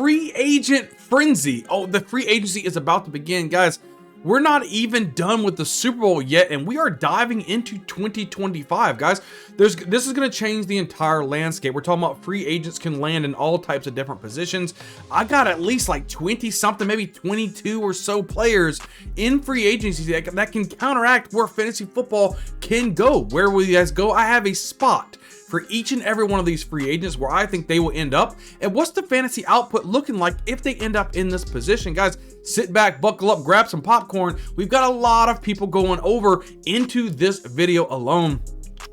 free agent frenzy. Oh, the free agency is about to begin, guys. We're not even done with the Super Bowl yet, and we are diving into 2025, guys. This is going to change the entire landscape. We're talking about free agents can land in all types of different positions. I got at least like 20 something, maybe 22 or so players in free agency that can counteract where fantasy football can go. Where will you guys go? I have a spot for each and every one of these free agents where I think they will end up, and what's the fantasy output looking like if they end up in this position. Guys, sit back, buckle up, grab some popcorn. We've got a lot of people going over into this video alone.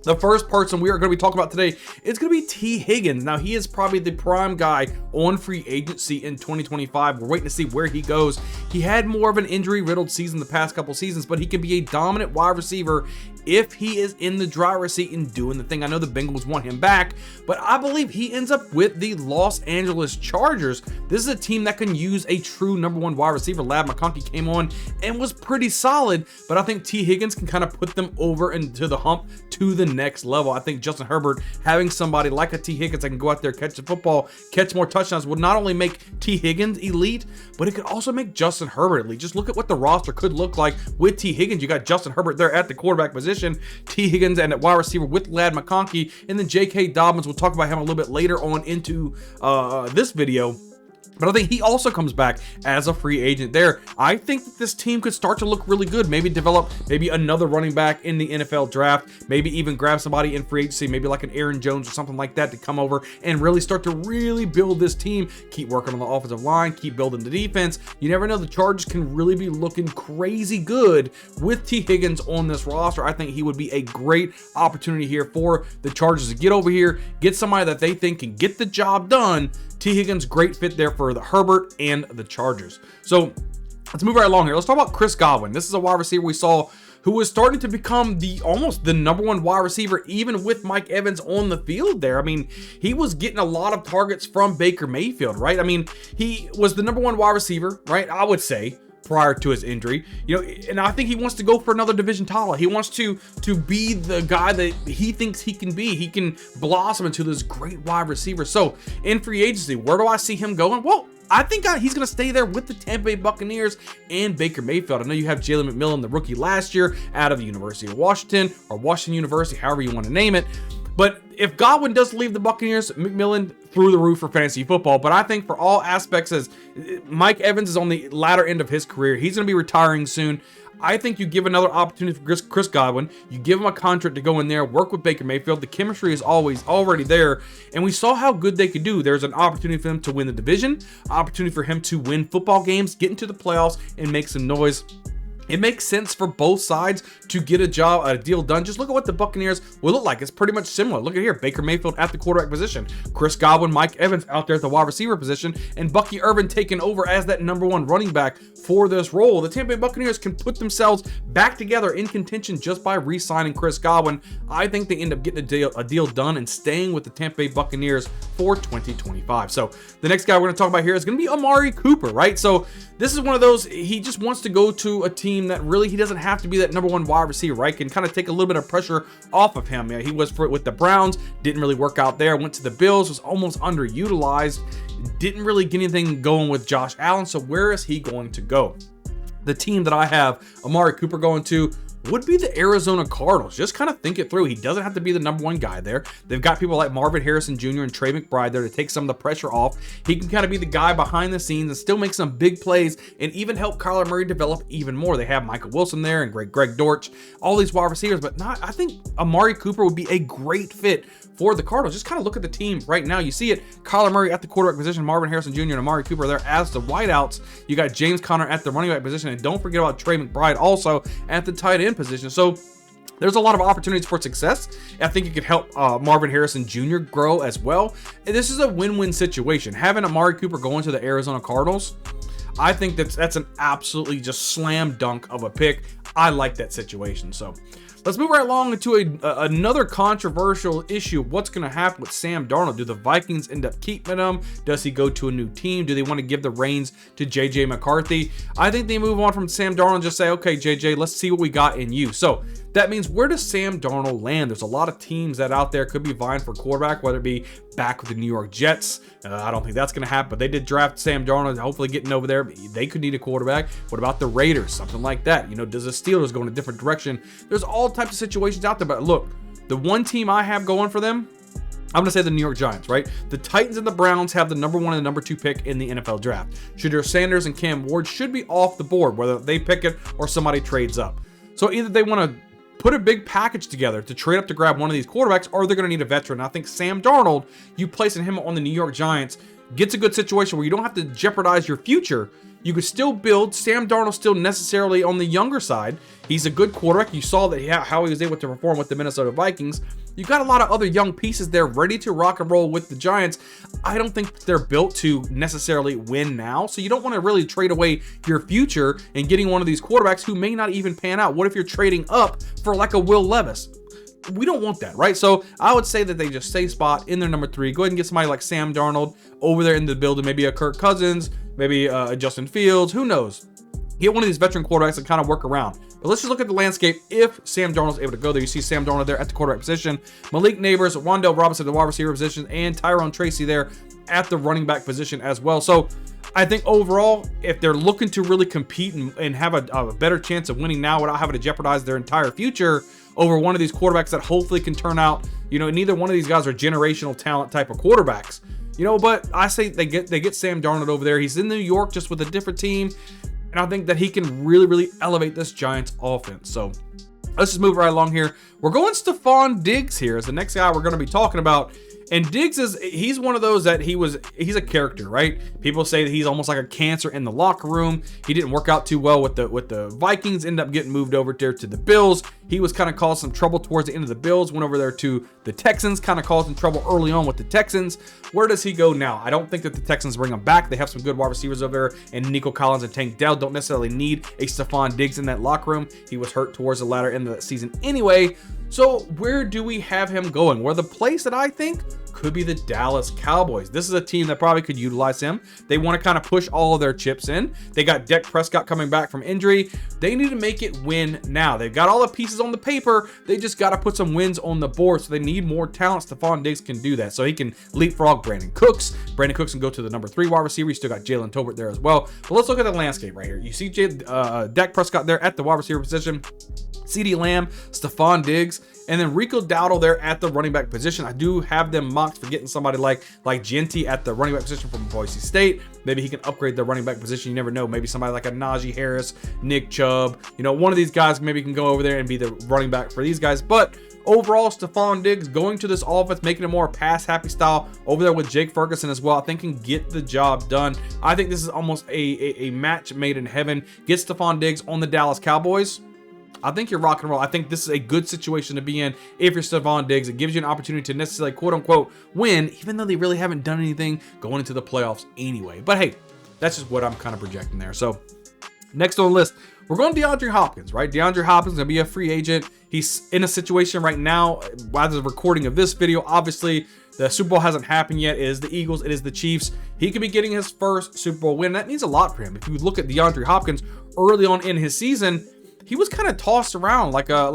The first person we are going to be talking about today is going to be T. Higgins. Now, he is probably the prime guy on free agency in 2025. We're waiting to see where he goes. He had more of an injury-riddled season the past couple seasons, but he can be a dominant wide receiver if he is in the driver's seat and doing the thing. I know the Bengals want him back, but I believe he ends up with the Los Angeles Chargers. This is a team that can use a true number one wide receiver. Ladd McConkey came on and was pretty solid, but I think T. Higgins can kind of put them over into the hump to the next level. I think Justin Herbert, having somebody like a T. Higgins that can go out there, catch the football, catch more touchdowns, would not only make T. Higgins elite, but it could also make Justin Herbert elite. Just look at what the roster could look like with T. Higgins. You got Justin Herbert there at the quarterback position, T. Higgins and at wide receiver with Ladd McConkey, and then J.K. Dobbins. We'll talk about him a little bit later on into this video. But I think he also comes back as a free agent there. I think that this team could start to look really good. Maybe develop another running back in the NFL draft. Maybe even grab somebody in free agency, maybe like an Aaron Jones or something like that, to come over and really start to build this team. Keep working on the offensive line, keep building the defense. You never know, the Chargers can really be looking crazy good with T. Higgins on this roster. I think he would be a great opportunity here for the Chargers to get over here, get somebody that they think can get the job done. T. Higgins, great fit there for the Herbert and the Chargers. So let's move right along here. Let's talk about Chris Godwin. This is a wide receiver we saw who was starting to become almost the number one wide receiver, even with Mike Evans on the field there. I mean, he was getting a lot of targets from Baker Mayfield, right? I mean, he was the number one wide receiver, right? I would say, prior to his injury, and I think he wants to go for another division title. He wants to be the guy that he thinks he can be. He can blossom into this great wide receiver. So in free agency, where do I see him going? Well, I think he's going to stay there with the Tampa Bay Buccaneers and Baker Mayfield. I know you have Jalen McMillan, the rookie last year out of the University of Washington, or Washington University, however you want to name it. But if Godwin does leave the Buccaneers, McMillan through the roof for fantasy football. But I think for all aspects, as Mike Evans is on the latter end of his career, he's going to be retiring soon. I think you give another opportunity for Chris Godwin. You give him a contract to go in there, work with Baker Mayfield. The chemistry is already there, and we saw how good they could do. There's an opportunity for him to win the division, opportunity for him to win football games, get into the playoffs, and make some noise. It makes sense for both sides to get a deal done. Just look at what the Buccaneers will look like. It's pretty much similar. Look at here, Baker Mayfield at the quarterback position, Chris Godwin, Mike Evans out there at the wide receiver position, and Bucky Irvin taking over as that number one running back for this role. The Tampa Bay Buccaneers can put themselves back together in contention just by re-signing Chris Godwin. I think they end up getting a deal done and staying with the Tampa Bay Buccaneers for 2025. So the next guy we're going to talk about here is going to be Amari Cooper, right? So this is one of those, he just wants to go to a team that really he doesn't have to be that number one wide receiver, right? Can kind of take a little bit of pressure off of him. He was with the Browns, didn't really work out there, went to the Bills, was almost underutilized, didn't really get anything going with Josh Allen. So where is he going to go? The team that I have Amari Cooper going to would be the Arizona Cardinals. Just kind of think it through. He doesn't have to be the number one guy there. They've got people like Marvin Harrison Jr. and Trey McBride there to take some of the pressure off. He can kind of be the guy behind the scenes and still make some big plays and even help Kyler Murray develop even more. They have Michael Wilson there and Greg Dortch, all these wide receivers, but I think Amari Cooper would be a great fit for the Cardinals. Just kind of look at the team right now. You see it, Kyler Murray at the quarterback position, Marvin Harrison Jr. and Amari Cooper there as the wideouts. You got James Conner at the running back position, and don't forget about Trey McBride also at the tight end position. So there's a lot of opportunities for success. I think it could help Marvin Harrison Jr. grow as well. And this is a win-win situation. Having Amari Cooper going to the Arizona Cardinals, I think that's an absolutely just slam dunk of a pick. I like that situation. So let's move right along into another controversial issue. What's going to happen with Sam Darnold? Do the Vikings end up keeping him? Does he go to a new team? Do they want to give the reins to J.J. McCarthy? I think they move on from Sam Darnold and just say, okay, J.J., let's see what we got in you. So that means, where does Sam Darnold land? There's a lot of teams that out there could be vying for quarterback, whether it be back with the New York Jets. I don't think that's going to happen, but they did draft Sam Darnold, hopefully getting over there. They could need a quarterback. What about the Raiders? Something like that. You know, does the Steelers go in a different direction? There's all types of situations out there, but look, the one team I have going for them, I'm going to say the New York Giants, right? The Titans and the Browns have the number 1 and the number 2 pick in the NFL draft. Shedeur Sanders and Cam Ward should be off the board, whether they pick it or somebody trades up. So either they want to put a big package together to trade up to grab one of these quarterbacks, or they're going to need a veteran. I think Sam Darnold, you placing him on the New York Giants, gets a good situation where you don't have to jeopardize your future. You could still build. Sam Darnold still necessarily on the younger side. He's a good quarterback. You saw that how he was able to perform with the Minnesota Vikings. You got a lot of other young pieces there ready to rock and roll with the Giants. I don't think they're built to necessarily win now. So you don't want to really trade away your future and getting one of these quarterbacks who may not even pan out. What if you're trading up for like a Will Levis? We don't want that, right? So I would say that they just stay spot in their number 3. Go ahead and get somebody like Sam Darnold over there in the building. Maybe a Kirk Cousins, maybe a Justin Fields. Who knows? Get one of these veteran quarterbacks and kind of work around. But let's just look at the landscape if Sam Darnold's able to go there. You see Sam Darnold there at the quarterback position, Malik Neighbors, Wan'Dale Robinson at the wide receiver position, and Tyrone Tracy there at the running back position as well. So I think overall, if they're looking to really compete and have a better chance of winning now without having to jeopardize their entire future over one of these quarterbacks that hopefully can turn out, you know, neither one of these guys are generational talent type of quarterbacks, you know, but I say they get Sam Darnold over there. He's in New York just with a different team. And I think that he can really, really elevate this Giants offense. So let's just move right along here. We're going Stephon Diggs here as the next guy we're going to be talking about. And Diggs he's one of those that he's a character, right? People say that he's almost like a cancer in the locker room. He didn't work out too well with the Vikings, ended up getting moved over there to the Bills. He was kind of causing some trouble towards the end of the Bills, went over there to the Texans, kind of causing trouble early on with the Texans. Where does he go now? I don't think that the Texans bring him back. They have some good wide receivers over there, and Nico Collins and Tank Dell don't necessarily need a Stephon Diggs in that locker room. He was hurt towards the latter end of the season anyway. So where do we have him going? Well, the place that I think could be the Dallas Cowboys. This is a team that probably could utilize him. They want to kind of push all of their chips in. They got Dak Prescott coming back from injury. They need to make it win now. They've got all the pieces on the paper. They just got to put some wins on the board. So they need more talent. Stephon Diggs can do that. So he can leapfrog Brandon Cooks. Brandon Cooks can go to the number 3 wide receiver. You still got Jalen Tolbert there as well. But let's look at the landscape right here. You see Dak Prescott there at the wide receiver position. CeeDee Lamb, Stephon Diggs, and then Rico Dowdle there at the running back position. I do have them mocked for getting somebody like Genty at the running back position from Boise State. Maybe he can upgrade the running back position. You never know. Maybe somebody like a Najee Harris, Nick Chubb. You know, one of these guys maybe can go over there and be the running back for these guys. But overall, Stephon Diggs going to this offense, making it more pass-happy style over there with Jake Ferguson as well, I think can get the job done. I think this is almost a match made in heaven. Get Stephon Diggs on the Dallas Cowboys. I think you're rock and roll. I think this is a good situation to be in if you're Stephon Diggs. It gives you an opportunity to necessarily, quote unquote, win, even though they really haven't done anything going into the playoffs anyway. But hey, that's just what I'm kind of projecting there. So next on the list, we're going DeAndre Hopkins, right? DeAndre Hopkins is going to be a free agent. He's in a situation right now, while the recording of this video, obviously, the Super Bowl hasn't happened yet. It is the Eagles. It is the Chiefs. He could be getting his first Super Bowl win. That means a lot for him. If you look at DeAndre Hopkins early on in his season, he was kind of tossed around like a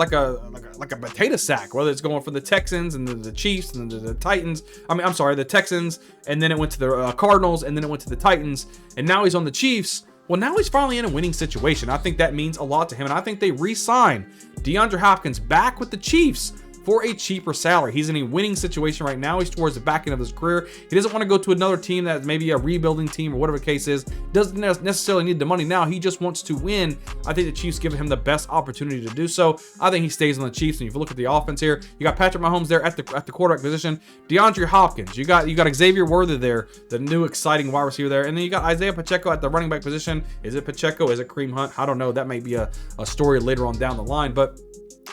potato sack, whether it's going for the Texans and the Chiefs and the Titans. The Texans, and then it went to the Cardinals, and then it went to the Titans, and now he's on the Chiefs. Well, now he's finally in a winning situation. I think that means a lot to him, and I think they re-sign DeAndre Hopkins back with the Chiefs for a cheaper salary. He's in a winning situation right now. He's towards the back end of his career. He doesn't want to go to another team that's maybe a rebuilding team or whatever the case is. Doesn't necessarily need the money now. He just wants to win. I think the Chiefs give him the best opportunity to do so. I think he stays on the Chiefs. And if you look at the offense here, you got Patrick Mahomes there at the quarterback position. DeAndre Hopkins. You got Xavier Worthy there, the new exciting wide receiver there. And then you got Isaiah Pacheco at the running back position. Is it Pacheco? Is it Kareem Hunt? I don't know. That might be a story later on down the line, but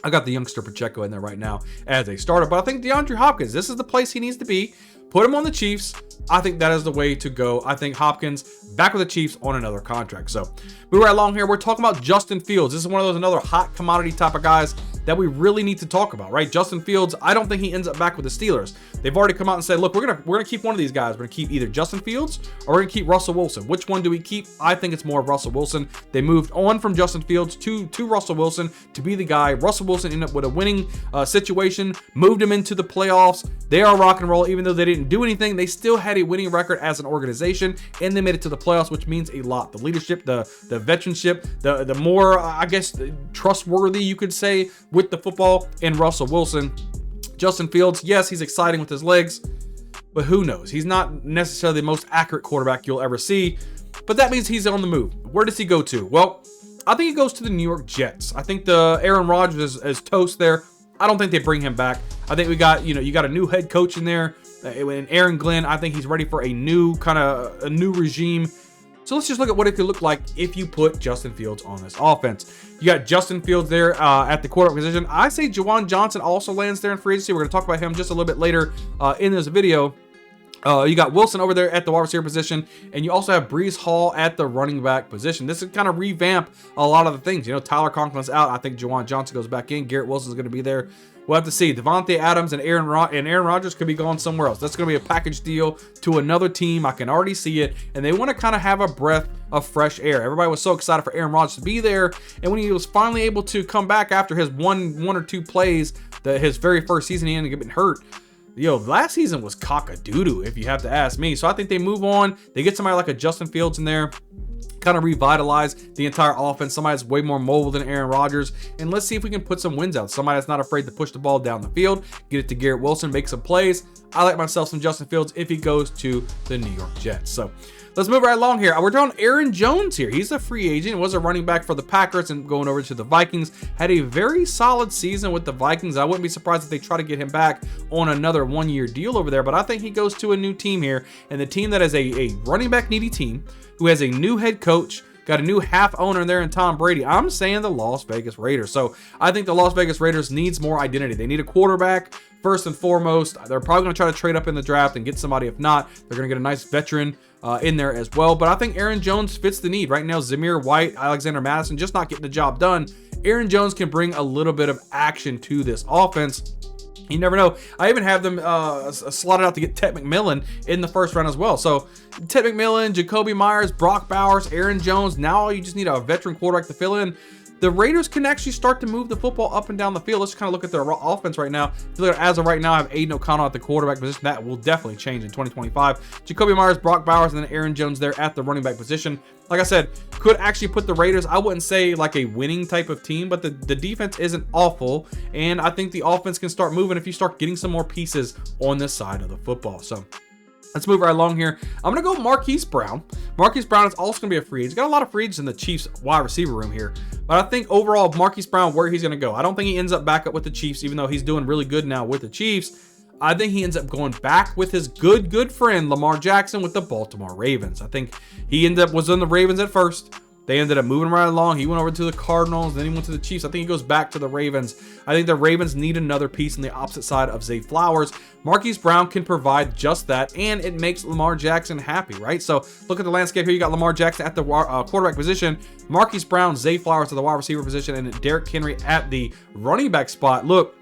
I got the youngster Pacheco in there right now as a starter. But I think DeAndre Hopkins, this is the place he needs to be. Put him on the Chiefs. I think that is the way to go. I think Hopkins back with the Chiefs on another contract. So moving right along here, we're talking about Justin Fields. This is one of those another hot commodity type of guys that we really need to talk about, right? Justin Fields, I don't think he ends up back with the Steelers. they've already come out and said, look, we're gonna keep one of these guys. We're gonna keep either Justin Fields or we're gonna keep Russell Wilson. Which one do we keep? I think it's more of Russell Wilson. They moved on from Justin Fields to Russell Wilson to be the guy. Russell Wilson ended up with a winning situation, moved him into the playoffs. They are rock and roll. Even though they didn't do anything, they still had a winning record as an organization, and they made it to the playoffs, which means a lot. The leadership, the veteranship, the more, I guess, trustworthy, you could say, with the football in Russell Wilson. Justin Fields, yes, he's exciting with his legs, but who knows? He's not necessarily the most accurate quarterback you'll ever see, but that means he's on the move. Where does he go to? Well, I think he goes to the New York Jets. I think the Aaron Rodgers is toast there. I don't think they bring him back. I think we got, you got a new head coach in there, and Aaron Glenn. I think he's ready for a new regime. So let's just look at what it could look like if you put Justin Fields on this offense. You got Justin Fields there at the quarterback position. I say Juwan Johnson also lands there in free agency. We're going to talk about him just a little bit later in this video. You got Wilson over there at the wide receiver position, and you also have Breece Hall at the running back position. This is kind of revamp a lot of the things. Tyler Conklin's out. I think Juwan Johnson goes back in. Garrett Wilson's going to be there. We'll have to see. Devontae Adams and Aaron Rodgers could be going somewhere else. That's going to be a package deal to another team. I can already see it, and they want to kind of have a breath of fresh air. Everybody was so excited for Aaron Rodgers to be there, and when he was finally able to come back after his one or two plays, his very first season, he ended up getting hurt. Last season was cock-a-doodle, if you have to ask me. So I think they move on. They get somebody like a Justin Fields in there, kind of revitalize the entire offense. Somebody that's way more mobile than Aaron Rodgers. And let's see if we can put some wins out. Somebody that's not afraid to push the ball down the field, get it to Garrett Wilson, make some plays. I like myself some Justin Fields if he goes to the New York Jets. So let's move right along here. We're down Aaron Jones here. He's a free agent. Was a running back for the Packers and going over to the Vikings. Had a very solid season with the Vikings. I wouldn't be surprised if they try to get him back on another one-year deal over there. But I think he goes to a new team here. And the team that is a running back needy team who has a new head coach, got a new half owner there in Tom Brady. I'm saying the Las Vegas Raiders. So I think the Las Vegas Raiders needs more identity. They need a quarterback first and foremost. They're probably going to try to trade up in the draft and get somebody. If not, they're going to get a nice veteran in there as well. But I think Aaron Jones fits the need. Right now, Zamir White, Alexander Madison just not getting the job done. Aaron Jones can bring a little bit of action to this offense. You never know. I even have them slotted out to get Ted McMillan in the first round as well. So Ted McMillan, Jacoby Myers, Brock Bowers, Aaron Jones. Now you just need a veteran quarterback to fill in. The Raiders can actually start to move the football up and down the field. Let's kind of look at their offense right now. If you look at, as of right now, I have Aiden O'Connell at the quarterback position. That will definitely change in 2025. Jacoby Myers, Brock Bowers, and then Aaron Jones there at the running back position. Like I said, could actually put the Raiders, I wouldn't say like a winning type of team, but the defense isn't awful. And I think the offense can start moving if you start getting some more pieces on this side of the football. So let's move right along here. I'm going to go Marquise Brown. Marquise Brown is also going to be a free agent. He's got a lot of free agents in the Chiefs wide receiver room here. But I think overall, Marquise Brown, where he's going to go. I don't think he ends up back up with the Chiefs, even though he's doing really good now with the Chiefs. I think he ends up going back with his good friend, Lamar Jackson, with the Baltimore Ravens. I think he was in the Ravens at first. They ended up moving right along. He went over to the Cardinals, then he went to the Chiefs. I think he goes back to the Ravens. I think the Ravens need another piece on the opposite side of Zay Flowers. Marquise Brown can provide just that, and it makes Lamar Jackson happy, right? So look at the landscape here. You got Lamar Jackson at the quarterback position, Marquise Brown, Zay Flowers at the wide receiver position, and Derrick Henry at the running back spot. Look,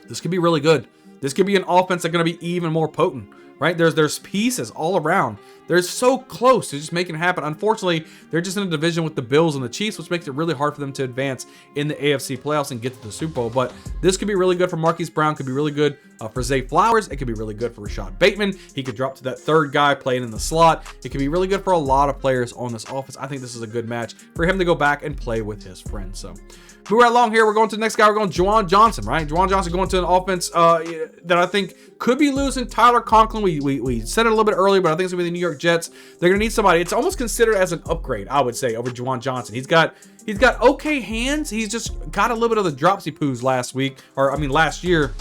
this could be really good. This could be an offense that's going to be even more potent, right? There's pieces all around. They're so close to just making it happen. Unfortunately, they're just in a division with the Bills and the Chiefs, which makes it really hard for them to advance in the AFC playoffs and get to the Super Bowl. But this could be really good for Marquise Brown. Could be really good for Zay Flowers. It could be really good for Rashad Bateman. He could drop to that third guy playing in the slot. It could be really good for a lot of players on this offense. I think this is a good match for him to go back and play with his friends. So move right along here. We're going to the next guy. We're going Juwan Johnson, right? Juwan Johnson going to an offense that I think could be losing Tyler Conklin. We said it a little bit earlier, but I think it's going to be the New York Jets. They're going to need somebody. It's almost considered as an upgrade, I would say, over Juwan Johnson. He's got okay hands. He's just got a little bit of the dropsy poos last year.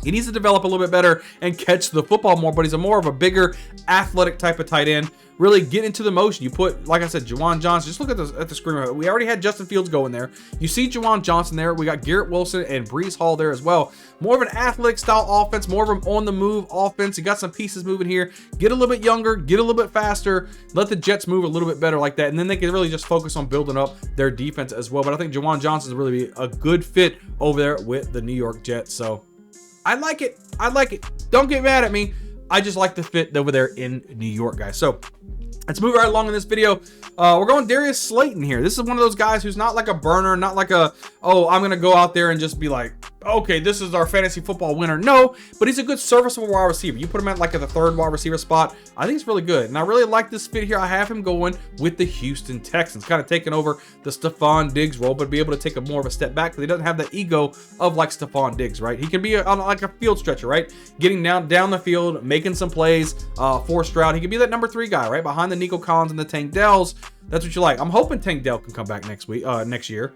He needs to develop a little bit better and catch the football more, but he's more of a bigger, athletic type of tight end. Really get into the motion. You put, like I said, Juwan Johnson. Just look at the screen. We already had Justin Fields going there. You see Juwan Johnson there. We got Garrett Wilson and Breece Hall there as well. More of an athletic style offense, more of an on-the-move offense. You got some pieces moving here. Get a little bit younger, get a little bit faster. Let the Jets move a little bit better like that, and then they can really just focus on building up their defense as well. But I think Juwan Johnson is really a good fit over there with the New York Jets. So I like it. I like it. Don't get mad at me. I just like the fit over there in New York, guys. So let's move right along in this video. We're going Darius Slayton here. This is one of those guys who's not like a burner, not like a, oh, I'm going to go out there and just be like, okay, this is our fantasy football winner. No, but he's a good serviceable wide receiver. You put him at like at the third wide receiver spot. I think it's really good. And I really like this fit here. I have him going with the Houston Texans, kind of taking over the Stephon Diggs role, but be able to take a more of a step back because he doesn't have the ego of like Stephon Diggs, right? He can be on like a field stretcher, right? Getting down the field, making some plays, for Stroud. He can be that number 3 guy, right? Behind the Nico Collins and the Tank Dells. That's what you like. I'm hoping Tank Dell can come back next year.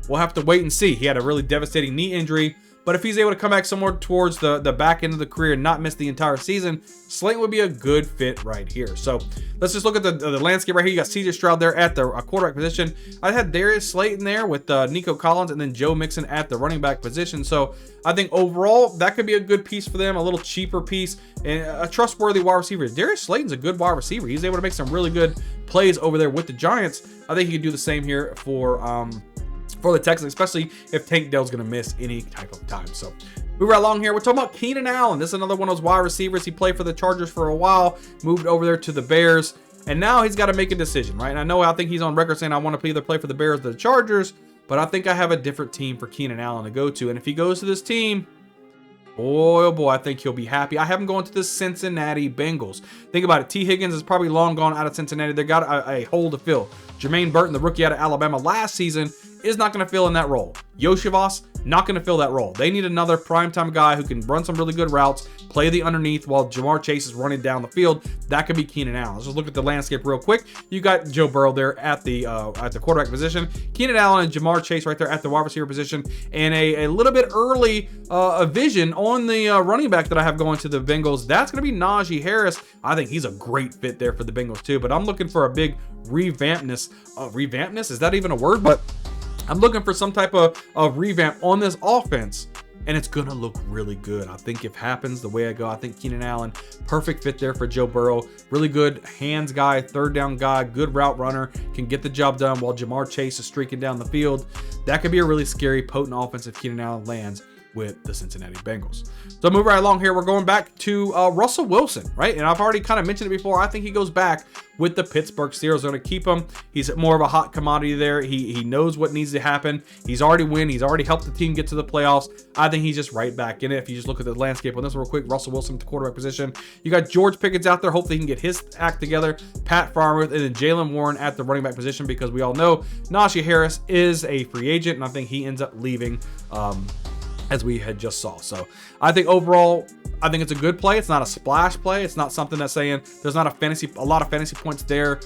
We'll have to wait and see. He had a really devastating knee injury, but if he's able to come back somewhere towards the back end of the career and not miss the entire season, Slayton would be a good fit right here. So let's just look at the landscape right here. You got CJ Stroud there at the quarterback position. I had Darius Slayton there with Nico Collins and then Joe Mixon at the running back position. So I think overall that could be a good piece for them, a little cheaper piece and a trustworthy wide receiver. Darius Slayton's a good wide receiver. He's able to make some really good plays over there with the Giants. I think he could do the same here for the Texans, especially if Tank Dell's going to miss any type of time. So move right along here. We're talking about Keenan Allen. This is another one of those wide receivers. He played for the Chargers for a while, moved over there to the Bears, and now he's got to make a decision, right? And I think he's on record saying I want to either play for the Bears or the Chargers, but I think I have a different team for Keenan Allen to go to. And if he goes to this team, boy, oh boy, I think he'll be happy. I have him going to the Cincinnati Bengals. Think about it. T. Higgins is probably long gone out of Cincinnati. They got a hole to fill. Jermaine Burton, the rookie out of Alabama last season, is not going to fill in that role. Yoshivas, not going to fill that role. They need another primetime guy who can run some really good routes, play the underneath while Jamar Chase is running down the field. That could be Keenan Allen. Let's just look at the landscape real quick. You got Joe Burrow there at the quarterback position, Keenan Allen and Jamar Chase right there at the wide receiver position, and a little bit early vision on the running back that I have going to the Bengals. That's going to be Najee Harris. I think he's a great fit there for the Bengals too, but I'm looking for a big revampness. Revampness? Is that even a word? But I'm looking for some type of revamp on this offense, and it's going to look really good. I think if it happens the way I go, I think Keenan Allen, perfect fit there for Joe Burrow. Really good hands guy, third down guy, good route runner, can get the job done while Jamar Chase is streaking down the field. That could be a really scary, potent offense if Keenan Allen lands with the Cincinnati Bengals. So move right along here. We're going back to Russell Wilson, right? And I've already kind of mentioned it before. I think he goes back with the Pittsburgh Steelers. They're going to keep him. He's more of a hot commodity there. He knows what needs to happen. He's already win. He's already helped the team get to the playoffs. I think he's just right back in it. If you just look at the landscape on this real quick, Russell Wilson at the quarterback position. You got George Pickens out there. Hopefully he can get his act together. Pat Freiermuth and then Jalen Warren at the running back position, because we all know Najee Harris is a free agent, and I think he ends up leaving as we had just saw. So I think overall, I think it's a good play. It's not a splash play. It's not something that's saying there's not a lot of fantasy points there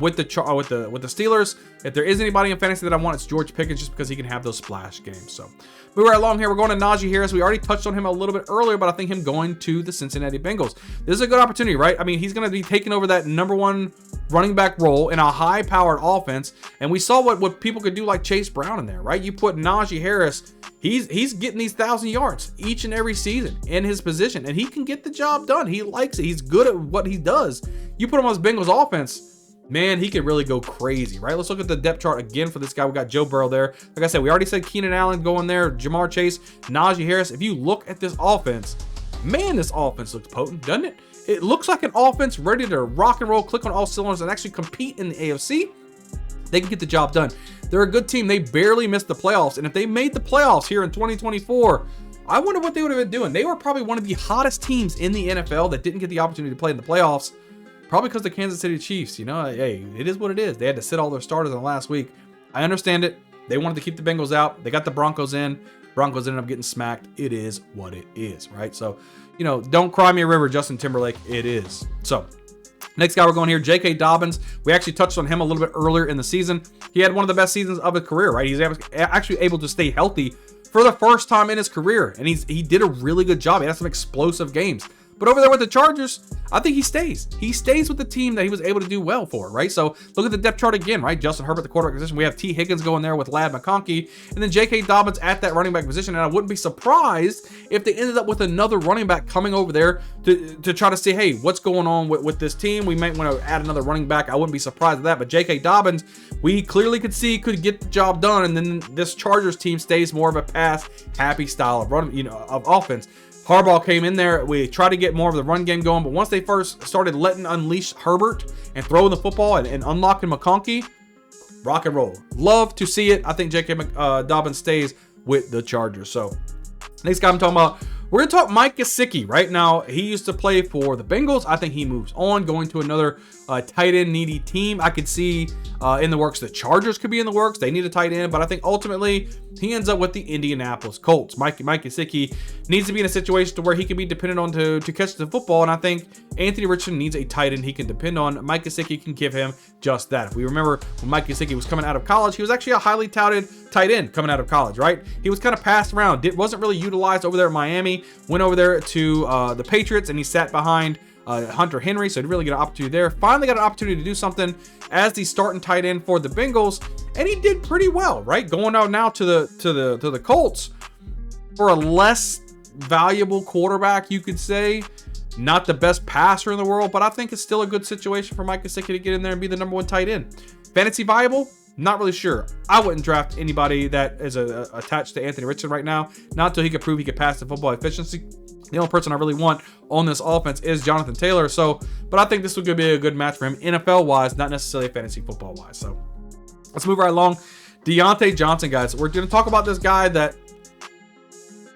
with the Steelers. If there is anybody in fantasy that I want, it's George Pickens, just because he can have those splash games. So moving right along here, we're going to Najee Harris. We already touched on him a little bit earlier, but I think him going to the Cincinnati Bengals, this is a good opportunity, right? I mean, he's going to be taking over that number 1 running back role in a high-powered offense, and we saw what people could do like Chase Brown in there, right? You put Najee Harris, he's getting these 1,000 yards each and every season in his position, and he can get the job done. He likes it. He's good at what he does. You put him on his Bengals offense, man, he could really go crazy, right? Let's look at the depth chart again for this guy. We got Joe Burrow there. Like I said, we already said Keenan Allen going there, Jamar Chase, Najee Harris. If you look at this offense, man, this offense looks potent, doesn't it? It looks like an offense ready to rock and roll, click on all cylinders, and actually compete in the AFC. They can get the job done. They're a good team. They barely missed the playoffs, and if they made the playoffs here in 2024, I wonder what they would have been doing. They were probably one of the hottest teams in the NFL that didn't get the opportunity to play in the playoffs, probably because the Kansas City Chiefs, you know, hey, it is what it is. They had to sit all their starters in the last week. I understand it. They wanted to keep the Bengals out. They got the Broncos in. Broncos ended up getting smacked. It is what it is, right? So, you know, don't cry me a river, Justin Timberlake. It is. So, next guy we're going here, J.K. Dobbins. We actually touched on him a little bit earlier in the season. He had one of the best seasons of his career, right? He's actually able to stay healthy for the first time in his career, and he did a really good job. He had some explosive games. But over there with the Chargers, I think he stays. He stays with the team that he was able to do well for, right? So look at the depth chart again, right? Justin Herbert, the quarterback position. We have T. Higgins going there with Ladd McConkey, and then J.K. Dobbins at that running back position. And I wouldn't be surprised if they ended up with another running back coming over there to try to see, hey, what's going on with this team? We might want to add another running back. I wouldn't be surprised at that. But J.K. Dobbins, we clearly could see could get the job done, and then this Chargers team stays more of a pass-happy style of run, of offense. Harbaugh came in there. We tried to get more of the run game going, but once they first started letting unleash Herbert and throwing the football and unlocking McConkey, rock and roll. Love to see it. I think J.K. Dobbins stays with the Chargers. So next guy I'm talking about, we're going to talk Mike Gesicki. Right now, he used to play for the Bengals. I think he moves on, going to another tight end needy team. I could see in the works the Chargers could be in the works. They need a tight end, but I think ultimately he ends up with the Indianapolis Colts. Mike Gesicki needs to be in a situation to where he can be dependent on to catch the football, and I think Anthony Richardson needs a tight end he can depend on. Mike Gesicki can give him just that. If we remember when Mike Gesicki was coming out of college, he was actually a highly touted tight end coming out of college, right? He was kind of passed around. Wasn't really utilized over there at Miami. Went over there to the Patriots, and he sat behind Hunter Henry, so he really get an opportunity there. Finally got an opportunity to do something as the starting tight end for the Bengals, and he did pretty well, right? Going out now to the Colts for a less valuable quarterback, you could say. Not the best passer in the world, but I think it's still a good situation for Mike Gesicki to get in there and be the number one tight end. Fantasy viable? Not really sure. I wouldn't draft anybody that is attached to Anthony Richardson right now, not until he could prove he could pass the football efficiency. The only person I really want on this offense is Jonathan Taylor. So, but I think this would be a good match for him NFL-wise, not necessarily fantasy football-wise. So let's move right along. Deontay Johnson, guys. We're going to talk about this guy that,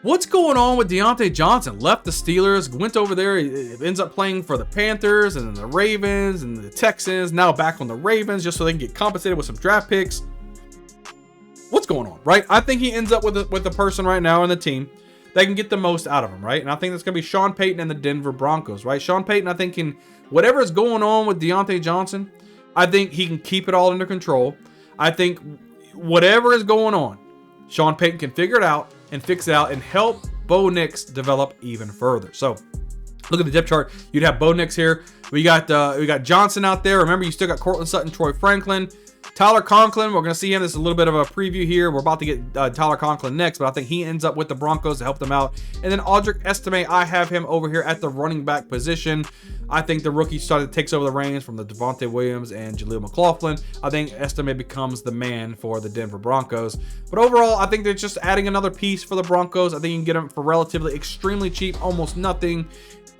what's going on with Deontay Johnson? Left the Steelers, went over there, he ends up playing for the Panthers and then the Ravens and the Texans, now back on the Ravens just so they can get compensated with some draft picks. What's going on, right? I think he ends up with the person right now in the team that can get the most out of him, right? And I think that's going to be Sean Payton and the Denver Broncos, right? Sean Payton, I think, can, whatever is going on with Deontay Johnson, I think he can keep it all under control. I think whatever is going on, Sean Payton can figure it out and fix it out and help Bo Nix develop even further. So look at the depth chart. You'd have Bo Nix here. We got Johnson out there. Remember, you still got Cortland Sutton, Troy Franklin, Tyler Conklin. We're going to see him. This is a little bit of a preview here. We're about to get Tyler Conklin next, but I think he ends up with the Broncos to help them out. And then Audric Estime, I have him over here at the running back position. I think the rookie takes over the reins from the Devontae Williams and Jaleel McLaughlin. I think Estime becomes the man for the Denver Broncos. But overall, I think they're just adding another piece for the Broncos. I think you can get them for relatively extremely cheap, almost nothing.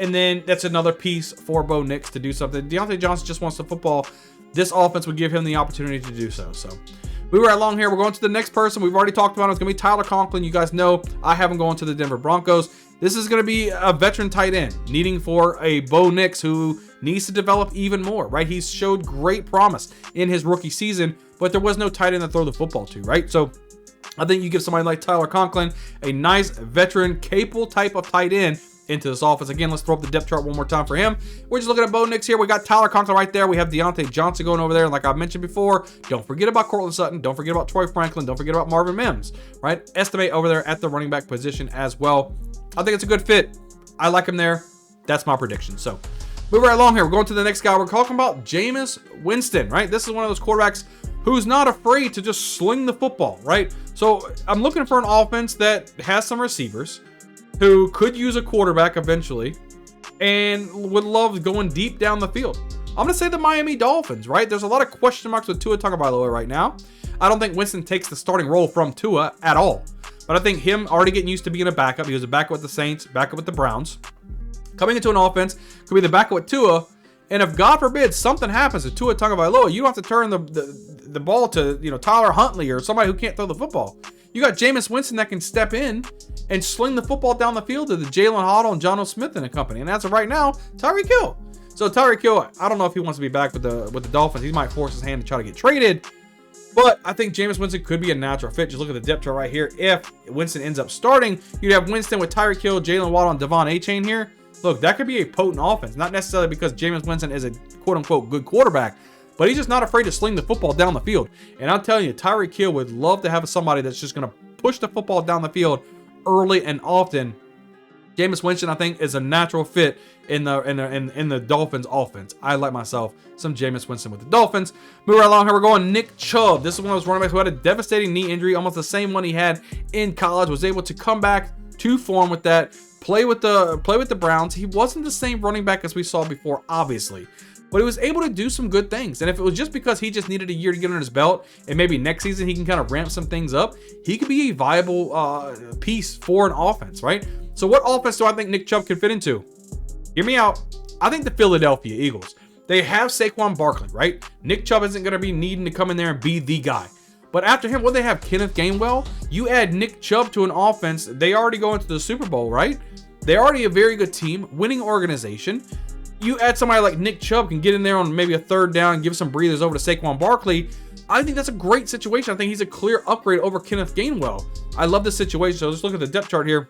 And then that's another piece for Bo Nix to do something. Deontay Johnson just wants the football. This offense would give him the opportunity to do so. So we were along here. We're going to the next person. We've already talked about it. It's going to be Tyler Conklin. You guys know I have him going to the Denver Broncos. This is going to be a veteran tight end needing for a Bo Nix who needs to develop even more, right? He's showed great promise in his rookie season, but there was no tight end to throw the football to, right? So I think you give somebody like Tyler Conklin a nice veteran, capable type of tight end into this offense. Again, let's throw up the depth chart one more time for him. We're just looking at Bo Nix here. We got Tyler Conklin right there. We have Deontay Johnson going over there. And like I mentioned before, don't forget about Cortland Sutton. Don't forget about Troy Franklin. Don't forget about Marvin Mims, right? Estimate over there at the running back position as well. I think it's a good fit. I like him there. That's my prediction. So moving right along here. We're going to the next guy. We're talking about Jameis Winston, right? This is one of those quarterbacks who's not afraid to just sling the football, right? So I'm looking for an offense that has some receivers who could use a quarterback eventually and would love going deep down the field. I'm going to say the Miami Dolphins, right? There's a lot of question marks with Tua Tagovailoa right now. I don't think Winston takes the starting role from Tua at all. But I think him already getting used to being a backup. He was a backup with the Saints, backup with the Browns. Coming into an offense, could be the backup with Tua. And if God forbid something happens to Tua Tagovailoa, you don't have to turn the ball to Tyler Huntley or somebody who can't throw the football. You got Jameis Winston that can step in and sling the football down the field to the Jalen Waddle and John O. Smith and company. And as of right now, Tyreek Hill. So Tyreek Hill, I don't know if he wants to be back with the Dolphins. He might force his hand to try to get traded. But I think Jameis Winston could be a natural fit. Just look at the depth chart right here. If Winston ends up starting, you'd have Winston with Tyreek Hill, Jalen Waddle, and Devon Achane here. Look, that could be a potent offense. Not necessarily because Jameis Winston is a quote-unquote good quarterback, but he's just not afraid to sling the football down the field. And I'm telling you, Tyreek Hill would love to have somebody that's just going to push the football down the field early and often Jameis Winston, I think, is a natural fit in the Dolphins offense. I like myself some Jameis Winston with the Dolphins. Moving right along here, we're going Nick Chubb. This is one of those running backs who had a devastating knee injury, almost the same one he had in college. Was able to come back to form with that, play with the Browns. He wasn't the same running back as we saw before, obviously, but he was able to do some good things. And if it was just because he just needed a year to get on his belt, and maybe next season he can kind of ramp some things up, he could be a viable piece for an offense, right? So what offense do I think Nick Chubb can fit into? Hear me out. I think the Philadelphia Eagles. They have Saquon Barkley, right? Nick Chubb isn't going to be needing to come in there and be the guy. But after him, they have Kenneth Gainwell. You add Nick Chubb to an offense, they already go into the Super Bowl, right? They're already a very good team, winning organization. You add somebody like Nick Chubb, can get in there on maybe a third down and give some breathers over to Saquon Barkley. I think that's a great situation. I think he's a clear upgrade over Kenneth Gainwell. I love this situation. So let's look at the depth chart here.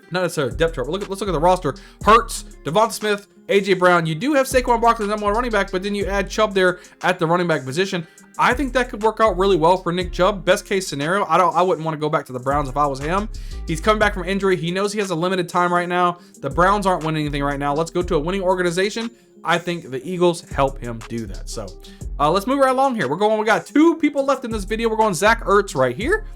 Not necessarily depth chart, but let's look at the roster. Hurts, Devonta Smith, AJ Brown. You do have Saquon Barkley as number one running back, but then you add Chubb there at the running back position. I think that could work out really well for Nick Chubb. Best case scenario, I wouldn't want to go back to the Browns if I was him. He's coming back from injury. He knows he has a limited time right now. The Browns aren't winning anything right now. Let's go to a winning organization. I think the Eagles help him do that. So let's move right along here. We got two people left in this video. We're going Zach Ertz right here.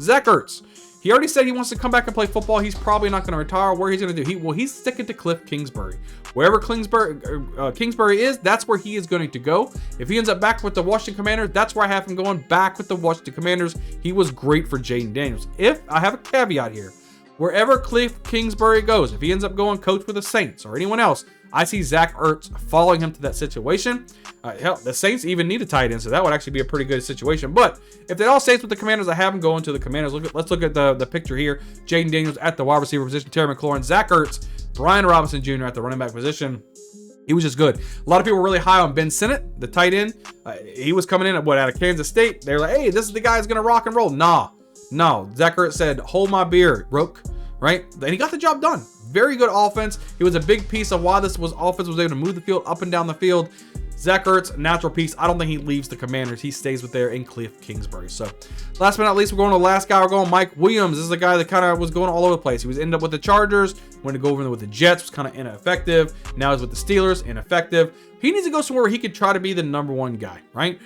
Zach Ertz. He already said he wants to come back and play football. He's probably not going to retire. Where he's going to do? He's sticking to Cliff Kingsbury. Wherever Kingsbury is, that's where he is going to go. If he ends up back with the Washington Commanders, that's where I have him going back with the Washington Commanders. He was great for Jaden Daniels. If I have a caveat here, wherever Cliff Kingsbury goes, if he ends up going coach with the Saints or anyone else, I see Zach Ertz following him to that situation. Hell, the Saints even need a tight end, so that would actually be a pretty good situation. But if they all stays with the Commanders, I have him going to the Commanders. Let's look at the picture here. Jaden Daniels at the wide receiver position, Terry McLaurin, Zach Ertz, Brian Robinson Jr. at the running back position. He was just good. A lot of people were really high on Ben Sinnott, the tight end. He was coming in out of Kansas State. They were like, hey, this is the guy who's going to rock and roll. No. Zach Ertz said, hold my beer, Rook. Right? And he got the job done. Very good offense. He was a big piece of why this offense was able to move the field up and down the field. Zach Ertz, natural piece. I don't think he leaves the Commanders. He stays with there in Cliff Kingsbury. So last but not least, we're going to the last guy. We're going Mike Williams. This is a guy that kind of was going all over the place. He was ended up with the Chargers, went to go over with the Jets, was kind of ineffective. Now he's with the Steelers, ineffective. He needs to go somewhere where he could try to be the number one guy, right?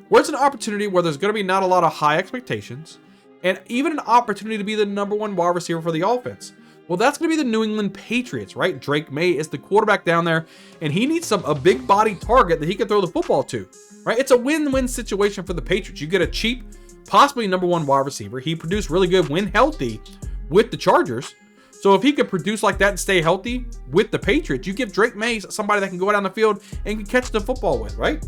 Where it's an opportunity where there's going to be not a lot of high expectations and even an opportunity to be the number one wide receiver for the offense. Well, that's going to be the New England Patriots, right? Drake May is the quarterback down there, and he needs a big body target that he can throw the football to, right? It's a win-win situation for the Patriots. You get a cheap, possibly number one wide receiver. He produced really good when healthy with the Chargers. So if he could produce like that and stay healthy with the Patriots, you give Drake May somebody that can go down the field and can catch the football with, right?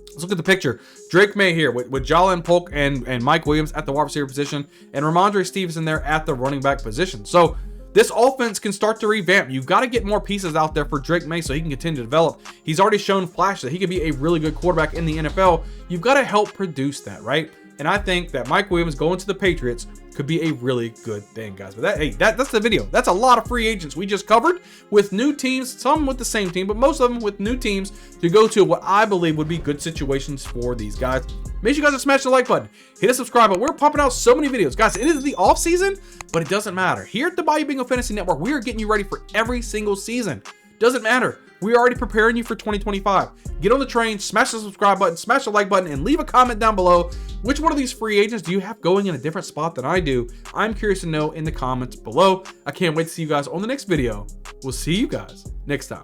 Let's look at the picture. Drake May here with Jalen Polk and Mike Williams at the wide receiver position, and Ramondre Stevenson there at the running back position. So this offense can start to revamp. You've got to get more pieces out there for Drake May so he can continue to develop. He's already shown flashes that he could be a really good quarterback in the NFL. You've got to help produce that, right? And I think that Mike Williams going to the Patriots could be a really good thing, guys. But that's the video. That's a lot of free agents we just covered with new teams, some with the same team, but most of them with new teams to go to what I believe would be good situations for these guys. Make sure you guys smash the like button, hit the subscribe button. We're pumping out so many videos, guys. It is the off season, but it doesn't matter. Here at the Bayou Bingo Fantasy Network, we are getting you ready for every single season. Doesn't matter. We're already preparing you for 2025. Get on the train, smash the subscribe button, smash the like button, and leave a comment down below. Which one of these free agents do you have going in a different spot than I do? I'm curious to know in the comments below. I can't wait to see you guys on the next video. We'll see you guys next time.